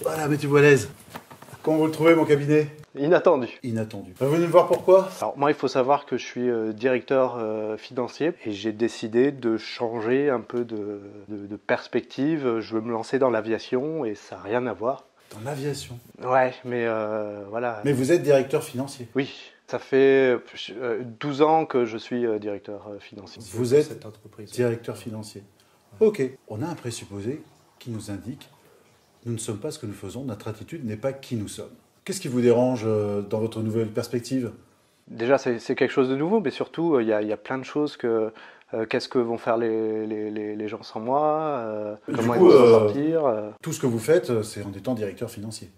Voilà, mettez-vous à l'aise. Comment vous le trouvez, mon cabinet? Inattendu. Inattendu. Vous venez me voir pourquoi? Alors moi, il faut savoir que je suis directeur financier et j'ai décidé de changer un peu de perspective. Je veux me lancer dans l'aviation et ça n'a rien à voir. Dans l'aviation? Ouais, mais voilà. Mais vous êtes directeur financier? Oui, ça fait 12 ans que je suis directeur financier. Vous êtes cette entreprise. Directeur financier. Ok. On a un présupposé qui nous indique nous ne sommes pas ce que nous faisons, notre attitude n'est pas qui nous sommes. Qu'est-ce qui vous dérange dans votre nouvelle perspective? Déjà, c'est quelque chose de nouveau, mais surtout, il y a plein de choses que... qu'est-ce que vont faire les gens sans moi? Comment ils vont s'en sortir? Tout ce que vous faites, c'est en étant directeur financier.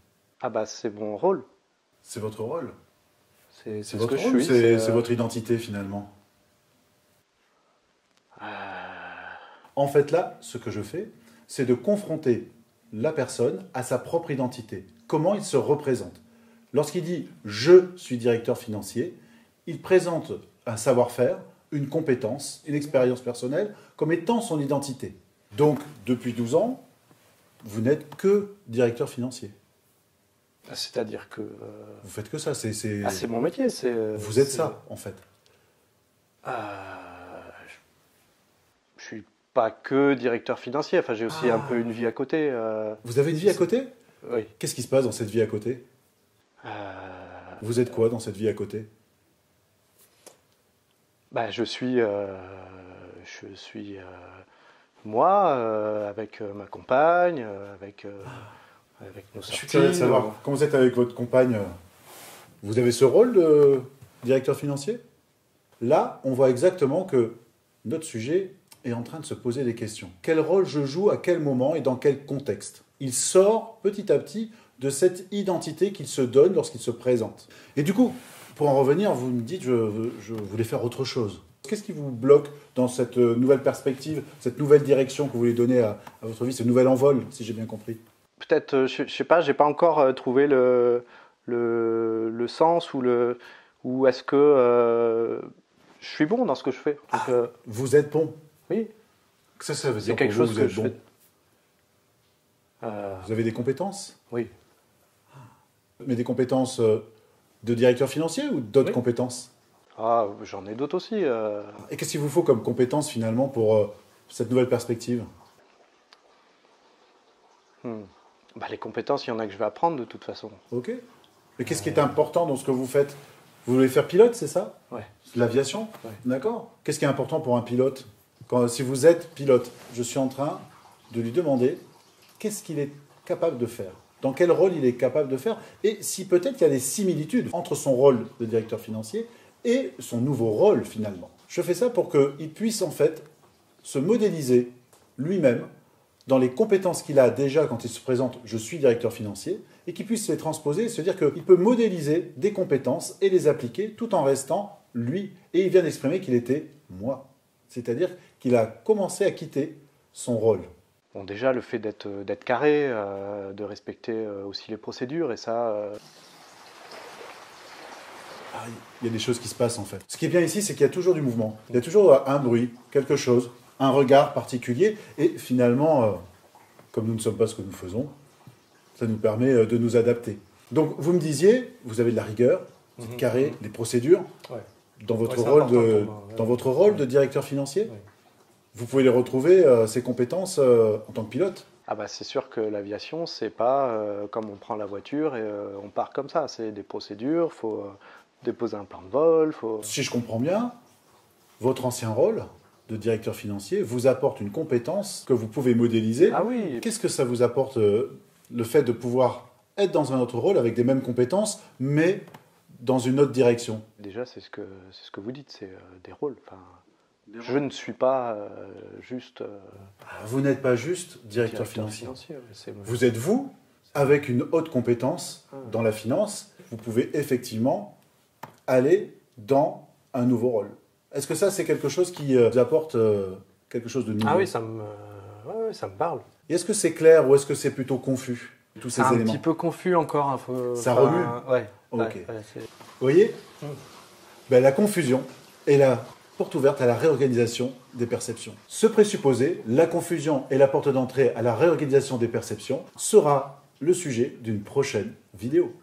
Ah bah, c'est mon rôle. C'est votre rôle? C'est ce votre que rôle, je suis. C'est votre identité, finalement? En fait, là, ce que je fais, c'est de confronter la personne à sa propre identité. Comment il se représente. Lorsqu'il dit « je suis directeur financier », il présente un savoir-faire, une compétence, une expérience personnelle comme étant son identité. Donc, depuis 12 ans, vous n'êtes que directeur financier. C'est-à-dire que... Vous faites que ça. c'est mon métier. Vous êtes ça, en fait. Je suis pas que directeur financier. Enfin, j'ai aussi un peu une vie à côté. Vous avez une vie à côté? Oui. Qu'est-ce qui se passe dans cette vie à côté? Vous êtes quoi dans cette vie à côté? Bah, je suis moi, avec ma compagne, avec nos sorties. Je suis curieux de savoir, quand vous êtes avec votre compagne, vous avez ce rôle de directeur financier? Là, on voit exactement que notre sujet est en train de se poser des questions. Quel rôle je joue, à quel moment et dans quel contexte? Il sort petit à petit de cette identité qu'il se donne lorsqu'il se présente. Et du coup, pour en revenir, vous me dites, je voulais faire autre chose. Qu'est-ce qui vous bloque dans cette nouvelle perspective, cette nouvelle direction que vous voulez donner à votre vie, ce nouvel envol, si j'ai bien compris? Peut-être, je sais pas, j'ai pas encore trouvé le sens ou est-ce que je suis bon dans ce que je fais. Donc, vous êtes bon? Oui. Ça veut dire c'est quelque chose vous que êtes je bon. fais. Vous avez des compétences? Oui. Mais des compétences de directeur financier ou d'autres compétences? Ah, j'en ai d'autres aussi. Et qu'est-ce qu'il vous faut comme compétences finalement pour cette nouvelle perspective? Bah, les compétences, il y en a que je vais apprendre de toute façon. Ok. Mais qu'est-ce qui est important dans ce que vous faites? Vous voulez faire pilote, c'est ça? Ouais. L'aviation? Ouais. D'accord. Qu'est-ce qui est important pour un pilote? Si vous êtes pilote, je suis en train de lui demander qu'est-ce qu'il est capable de faire, dans quel rôle il est capable de faire, et si peut-être il y a des similitudes entre son rôle de directeur financier et son nouveau rôle finalement. Je fais ça pour qu'il puisse en fait se modéliser lui-même dans les compétences qu'il a déjà quand il se présente « je suis directeur financier » et qu'il puisse les transposer et se dire qu'il peut modéliser des compétences et les appliquer tout en restant lui. Et il vient d'exprimer qu'il était « moi ». C'est-à-dire qu'il a commencé à quitter son rôle. Bon, déjà, le fait d'être carré, de respecter aussi les procédures, et ça... Il y a des choses qui se passent en fait. Ce qui est bien ici, c'est qu'il y a toujours du mouvement. Il y a toujours un bruit, quelque chose, un regard particulier. Et finalement, comme nous ne sommes pas ce que nous faisons, ça nous permet de nous adapter. Donc, vous me disiez, vous avez de la rigueur, vous êtes carré, des procédures. Ouais. Dans votre rôle de directeur financier, oui. Vous pouvez les retrouver, ces compétences, en tant que pilote? Ah bah c'est sûr que l'aviation, c'est pas comme on prend la voiture et on part comme ça. C'est des procédures, il faut déposer un plan de vol. Si je comprends bien, votre ancien rôle de directeur financier vous apporte une compétence que vous pouvez modéliser. Ah oui. Qu'est-ce que ça vous apporte, le fait de pouvoir être dans un autre rôle avec des mêmes compétences, mais dans une autre direction? Déjà, c'est ce que vous dites, c'est des rôles. Enfin, je ne suis pas juste... Vous n'êtes pas juste directeur financier. Vous êtes vous, avec une haute compétence dans la finance, vous pouvez effectivement aller dans un nouveau rôle. Est-ce que ça, c'est quelque chose qui vous apporte quelque chose de nouveau? Ah oui, ça me parle. Et est-ce que c'est clair ou est-ce que c'est plutôt confus, tous ces éléments? Un petit peu confus encore. Ça remue? Ouais. Ok. Ouais, vous voyez, la confusion est la porte ouverte à la réorganisation des perceptions. Ce présupposé, la confusion et la porte d'entrée à la réorganisation des perceptions, sera le sujet d'une prochaine vidéo.